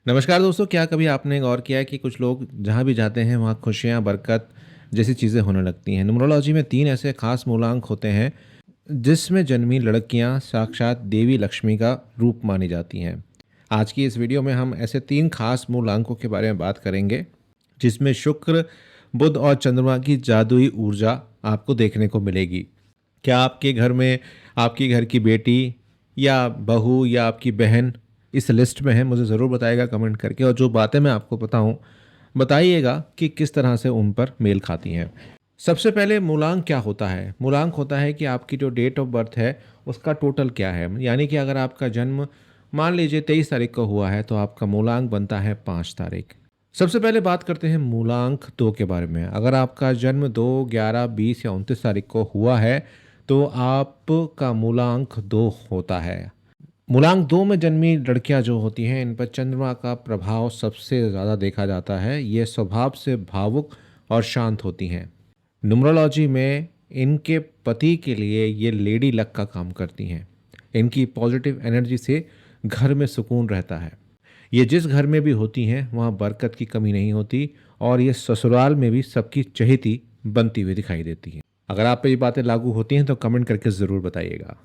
नमस्कार दोस्तों, क्या कभी आपने गौर किया है कि कुछ लोग जहाँ भी जाते हैं वहाँ खुशियाँ, बरकत जैसी चीज़ें होने लगती हैं। न्यूमरोलॉजी में 3 ऐसे खास मूलांक होते हैं जिसमें जन्मी लड़कियाँ साक्षात देवी लक्ष्मी का रूप मानी जाती हैं। आज की इस वीडियो में हम ऐसे 3 खास मूलांकों के बारे में बात करेंगे जिसमें शुक्र, बुध और चंद्रमा की जादुई ऊर्जा आपको देखने को मिलेगी। क्या आपके घर में आपकी घर की बेटी या बहू या आपकी बहन इस लिस्ट में है? मुझे ज़रूर बताइएगा कमेंट करके, और जो बातें मैं आपको बताऊं बताइएगा कि किस तरह से उन पर मेल खाती हैं। सबसे पहले मूलांक क्या होता है? मूलांक होता है कि आपकी जो डेट ऑफ बर्थ है उसका टोटल क्या है। यानी कि अगर आपका जन्म मान लीजिए 23 तारीख को हुआ है तो आपका मूलांक बनता है 5 तारीख। सबसे पहले बात करते हैं मूलांक 2 के बारे में। अगर आपका जन्म 2, 11, 20 या 29 तारीख को हुआ है तो आपका मूलांक 2 होता है। मूलांक 2 में जन्मी लड़कियां जो होती हैं इन पर चंद्रमा का प्रभाव सबसे ज़्यादा देखा जाता है। ये स्वभाव से भावुक और शांत होती हैं। न्यूमरोलॉजी में इनके पति के लिए ये लेडी लक का काम करती हैं। इनकी पॉजिटिव एनर्जी से घर में सुकून रहता है। ये जिस घर में भी होती हैं वहाँ बरकत की कमी नहीं होती, और ये ससुराल में भी सबकी चहेती बनती हुई दिखाई देती हैं। अगर आप पे ये बातें लागू होती हैं तो कमेंट करके ज़रूर बताइएगा।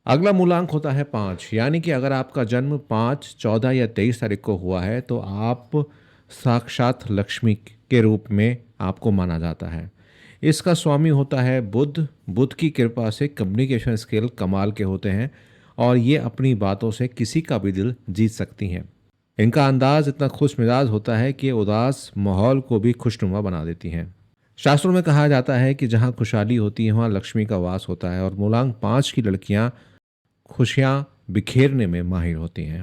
अगला मूलांक होता है 5। यानी कि अगर आपका जन्म 5, 14 या 23 तारीख को हुआ है तो आप साक्षात लक्ष्मी के रूप में आपको माना जाता है। इसका स्वामी होता है बुध। बुध की कृपा से कम्युनिकेशन स्किल कमाल के होते हैं और ये अपनी बातों से किसी का भी दिल जीत सकती हैं। इनका अंदाज इतना खुश मिजाज होता है कि उदास माहौल को भी खुशनुमा बना देती हैं। शास्त्रों में कहा जाता है कि जहाँ खुशहाली होती है वहाँ लक्ष्मी का वास होता है, और मूलांक 5 की लड़कियाँ खुशियाँ बिखेरने में माहिर होती हैं।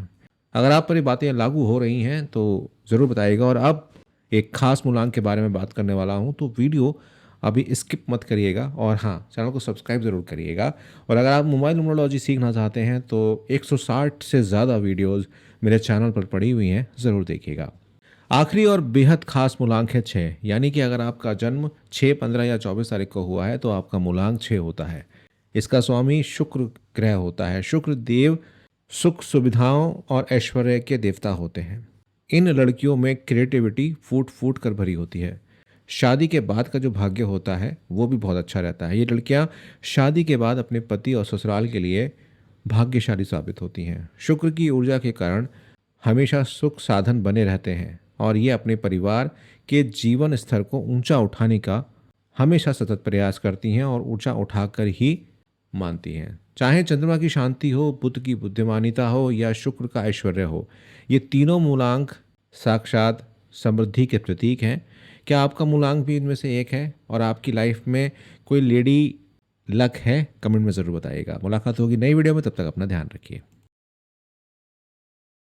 अगर आप पर ये बातें लागू हो रही हैं तो ज़रूर बताइएगा। और अब एक खास मूलांक के बारे में बात करने वाला हूँ, तो वीडियो अभी स्किप मत करिएगा, और हाँ, चैनल को सब्सक्राइब ज़रूर करिएगा। और अगर आप मोबाइल न्यूमरोलॉजी सीखना चाहते हैं तो 160 से ज़्यादा वीडियोज़ मेरे चैनल पर पड़ी हुई हैं, ज़रूर देखिएगा। आखिरी और बेहद खास मूलांक है 6। यानी कि अगर आपका जन्म 6, 15 या 24 तारीख को हुआ है तो आपका मूलांक 6 होता है। इसका स्वामी शुक्र ग्रह होता है। शुक्र देव सुख, सुविधाओं और ऐश्वर्य के देवता होते हैं। इन लड़कियों में क्रिएटिविटी फूट फूट कर भरी होती है। शादी के बाद का जो भाग्य होता है वो भी बहुत अच्छा रहता है। ये लड़कियां शादी के बाद अपने पति और ससुराल के लिए भाग्यशाली साबित होती हैं। शुक्र की ऊर्जा के कारण हमेशा सुख साधन बने रहते हैं, और ये अपने परिवार के जीवन स्तर को ऊंचा उठाने का हमेशा सतत प्रयास करती हैं, और ऊंचा उठाकर ही मानती हैं। चाहे चंद्रमा की शांति हो, बुध की बुद्धिमानिता हो या शुक्र का ऐश्वर्य हो, ये तीनों मूलांक साक्षात समृद्धि के प्रतीक हैं। क्या आपका मूलांक भी इनमें से एक है और आपकी लाइफ में कोई लेडी लक है? कमेंट में ज़रूर बताइएगा। मुलाकात होगी नई वीडियो में, तब तक अपना ध्यान रखिए।